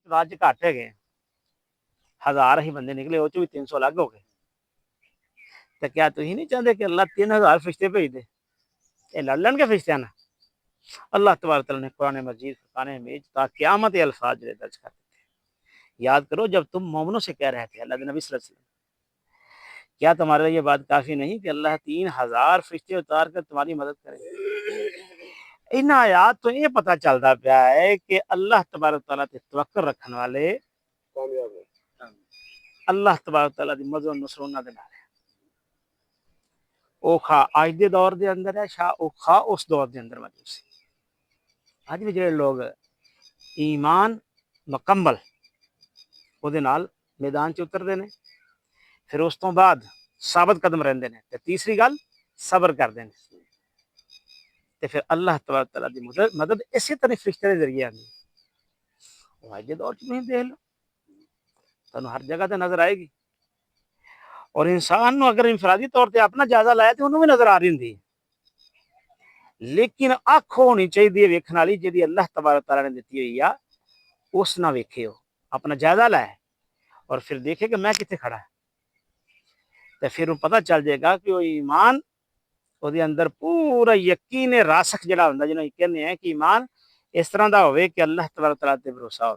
तादाद च घट है, 1000 ही बंदे निकले, वो भी 300 अलग हो गए। तो क्या तुम नहीं चाहते कि अल्लाह 3000 फरिश्ते भेज दे, ये लड़ लन के फरिश्ते ना। अल्लाह तबारक तआला ने कुरान मजीद फुरकान हमीद ता क़यामत अल्फाज दर्ज कर देते हैं। याद करो जब तुम मोमिनों से कह रहे थे, अल्लाह के नबी सल्लल्लाहु अलैहि वसल्लम, क्या तुम्हारे लिए ये बात काफ़ी नहीं कि अल्लाह 3000 फरिश्ते उतार कर तुम्हारी मदद करे। इन आयात तो ये पता चलता पाया है कि अल्लाह तबारक तआला ते तवक्कुल रखने वाले कामयाब है। अल्लाह तबारक तआला दी मदद और नुसरत उन्हां दे नाल है। औखा अज दे दौर दे अंदर है, शा औखा उस दौर दे अंदर मौजूद सी। अज भी ਜਿਹੜੇ लोग ईमान मुकम्मल ਉਹਦੇ ਨਾਲ मैदान च उतरते हैं, फिर उस तो बाद साबित कदम रहते हैं, तो तीसरी गल सबर करते हैं, तो फिर अल्लाह तबारक तआला की मदद इसी तरह फरिश्ते के जरिए आती है। अज के दौर तुम देख लो, तुम हर जगह तो नजर आएगी। और इंसान अगर इंफरादी तौर पर अपना जायजा लाया तो उन्होंने भी नजर आ रही होंगी, लेकिन अख होनी चाहिए वेखने वाली जी अल्लाह तबारक तआला ने दी हुई आ, उस ना वेखे हो, अपना जायजा लाए और फिर देखे कि मैं कितने खड़ा है, तो फिर पता चल जाएगा कि वो ईमान ਉਹਦੇ ਅੰਦਰ पूरा यकीन रासख ਜਿਹੜਾ ਹੁੰਦਾ, ਜਿਹਨੂੰ ਕਹਿੰਦੇ ਆ ਕਿ ईमान इस तरह का हो कि अल्लाह तबारक तआला ते भरोसा हो।